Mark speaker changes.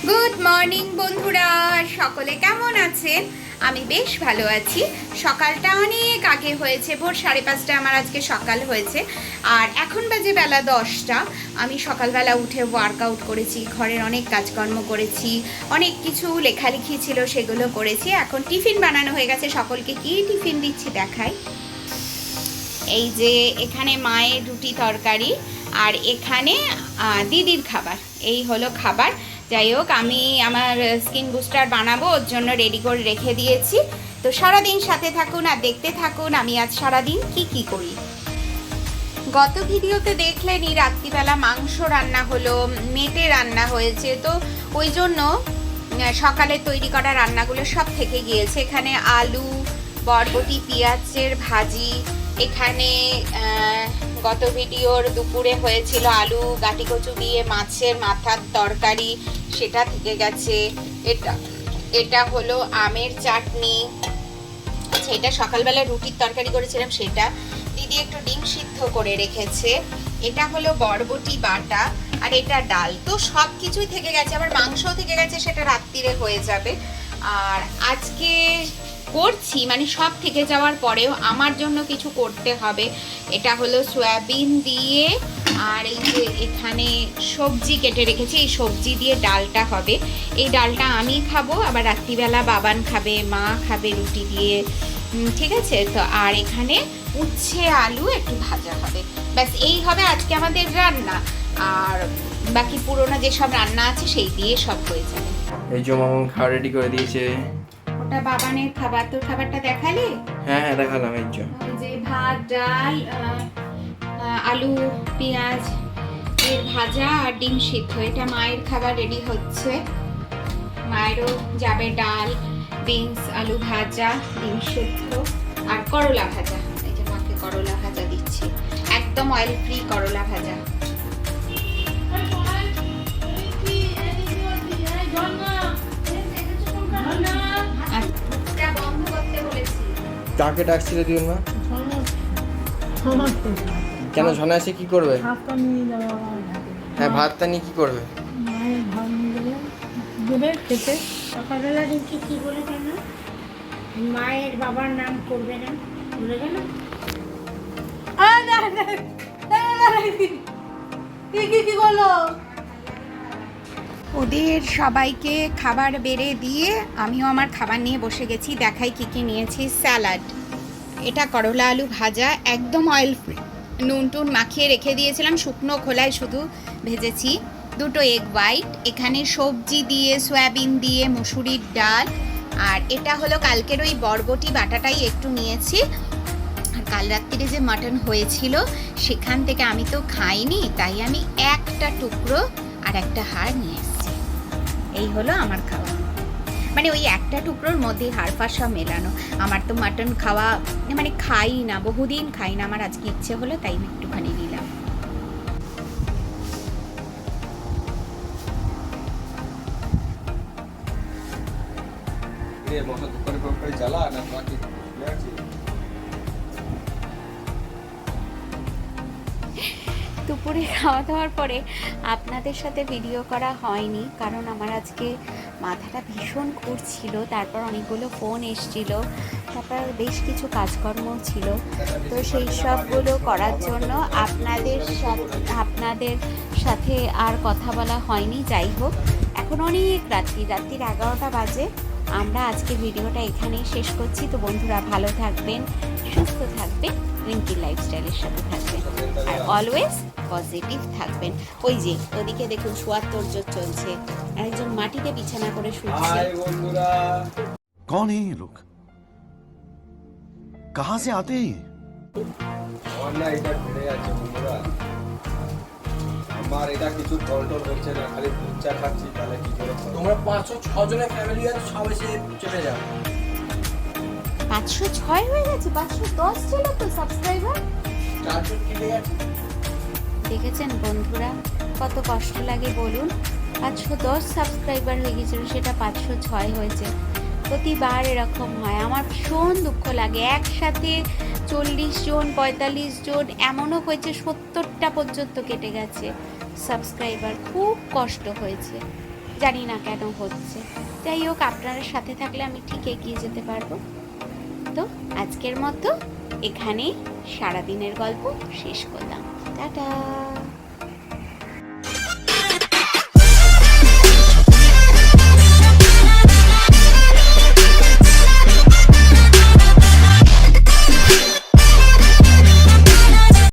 Speaker 1: Good morning বন্ধুরা, সকলে কেমন আছেন? আমি বেশ ভালো আছি। সকালটা অনেক আগে হয়েছে, ভোর 5:30 আমার আজকে সকাল হয়েছে। আর এখন বাজে বেলা 10টা। আমি সকালবেলা উঠে ওয়ার্কআউট করেছি, ঘরের অনেক কাজকর্ম করেছি, অনেক কিছু লেখালেখি ছিল সেগুলো করেছি। এখন টিফিন বানানো হয়ে গেছে। সকলকে কি টিফিন দিচ্ছি দেখাই। এই যে এখানে মায়ের রুটি তরকারি, আর এখানে দিদির খাবার। এই হলো খাবার। যাই হোক, আমি আমার স্কিন বুস্টার বানাবো, ওর জন্য রেডি করে রেখে দিয়েছি। তো সারাদিন সাথে থাকুন আর দেখতে থাকুন আমি আজ সারাদিন কি করি। গত ভিডিওতে দেখলেনই রাত্রিবেলা মাংস রান্না হলো, মেটে রান্না হয়েছে। তো ওই জন্য সকালে তৈরি করা রান্নাগুলো সব থেকে গিয়েছে। এখানে আলু, বরবটি, পেঁয়াজের ভাজি। এখানে গত ভিডিওর দুপুরে হয়েছিল আলু গাটি কচু দিয়ে মাছের মাথার তরকারি, সেটা থেকে গেছে। এটা হলো আমের চাটনি। আচ্ছা, এটা সকালবেলা রুটির তরকারি করেছিলাম, সেটা দিদি একটু ডিম সিদ্ধ করে রেখেছে। এটা হলো বরবটি বাটা, আর এটা ডাল। তো সব কিছুই থেকে গেছে, আবার মাংসও থেকে গেছে, সেটা রাত্রিরে হয়ে যাবে। আর আজকে করছি, মানে সব থেকে যাওয়ার পরেও আমার জন্য কিছু করতে হবে। এটা হলো সয়াবিন দিয়ে, আর এই যে এখানে সবজি কেটে রেখেছি, এই সবজি দিয়ে ডালটা হবে। এই ডালটা আমি খাবো, আবার রাত্রিবেলা বাবান খাবে, মা খাবে রুটি দিয়ে, ঠিক আছে? তো আর এখানে উচ্ছে আলু একটু ভাজা হবে, ব্যাস এই হবে আজকে আমাদের রান্না। আর বাকি পুরোনো যেসব রান্না আছে সেই দিয়ে সব হয়ে যাবে।
Speaker 2: এই যে মামা খাবার রেডি করে দিয়েছে।
Speaker 1: ওটা বাবানের খাবার। তোর খাবারটা দেখালি?
Speaker 2: হ্যাঁ হ্যাঁ দেখালাম। এই
Speaker 1: যে ভাত, ডাল, আলু পেঁয়াজ এর ভাজা আর ডিম সিদ্ধ। এটা মায়ের খাবার রেডি হচ্ছে। মায়েরও যাবে ডাল, বিনস, আলু ভাজা, ডিম সিদ্ধ আর করলা ভাজা। এই যে মাকে করলা ভাজা দিচ্ছি, একদম অয়েল ফ্রি করলা ভাজা।
Speaker 2: কাকে ডাকছিলে তুই না? কেন ঝনা এসে কি করবে? হ্যাঁ, ভাতটা নিয়ে কি করবে?
Speaker 3: সকালবেলা দেখছি কি বলে কেন মায়ের বাবার নাম করবে না, বলে গেল কি করলো।
Speaker 1: ওদের সবাইকে খাবার বেড়ে দিয়ে আমিও আমার খাবার নিয়ে বসে গেছি। দেখাই কি নিয়েছি। স্যালাড, এটা করলা আলু ভাজা, একদম অয়েল ফ্রি, নুন টুন মাখিয়ে রেখে দিয়েছিলাম, শুকনো খোলায় শুধু ভেজেছি। দুটো এগ হোয়াইট, এখানে সবজি দিয়ে, সয়াবিন দিয়ে, মুসুরির ডাল, আর এটা হলো কালকের ওই বরবটি বাটাটাই একটু নিয়েছি। আর কাল রাত্রিরে যে মাটন হয়েছিল সেখান থেকে আমি তো খাইনি, তাই আমি একটা টুকরো আর একটা হাড় নিয়ে এসেছি। এই হলো আমার খাওয়া, মানে ওই একটা টুকরোর মধ্যে হাড় ফাড় সব মেলানো। আমার তো মাটন খাওয়া, মানে খাই না, বহুদিন খাই না। আমার আজকে ইচ্ছে হলো তাই আমি একটুখানি নিলাম। দুপুরে খাওয়া দাওয়ার পরে আপনাদের সাথে ভিডিও করা হয়নি, কারণ আমার আজকে মাথাটা ভীষণ ঘুরছিল। তারপর অনেকগুলো ফোন এসছিল, তারপর বেশ কিছু কাজকর্ম ছিল। তো সেই সবগুলো করার জন্য আপনাদের সাথে আর কথা বলা হয়নি। যাই হোক, এখন অনেক রাত্রির 11টা বাজে। আমরা আজকে ভিডিওটা এখানেই শেষ করছি। তো বন্ধুরা, ভালো থাকবেন, সুস্থ থাকবেন, রিঙ্কি লাইফস্টাইলের সাথে থাকবেন, আর অলওয়েজ পজিটিভ থাকবেন। ওই যে ওদিকে দেখুন শোয়ার তোড়জোড় চলছে, একজন মাটিতে বিছানা করে শুচ্ছে।
Speaker 4: कौन है ये लोग? कहां से आते हैं?
Speaker 5: আমার এটা কিছু কন্ট্রোল হচ্ছে না, খালি দুধ চা খাচ্ছি, তাহলে কি করে?
Speaker 2: তোমরা 506 জনের ফ্যামিলি আছে, সব এসে চলে যাও।
Speaker 1: 506 হয়ে গেছে, 510 ছিল তো সাবস্ক্রাইবার।
Speaker 2: 400 কেটে গেছে।
Speaker 1: দেখেছেন বন্ধুরা, কত কষ্ট লাগে বলুন। 510 সাবস্ক্রাইবার হয়ে গেছিল, সেটা 506 হয়েছে। প্রতিবার এরকম হয়, আমার ভীষণ দুঃখ লাগে। একসাথে 40 জন, 45 জন, এমনও হয়েছে 70টা পর্যন্ত কেটে গেছে সাবস্ক্রাইবার। খুব কষ্ট হয়েছে। জানি না কেন হচ্ছে। যাই হোক, আপনারা সাথে থাকলে আমি ঠিক এগিয়ে যেতে পারবো। তো আজকের মতো এখানেই সারাদিনের গল্প শেষ করলাম। টাটা।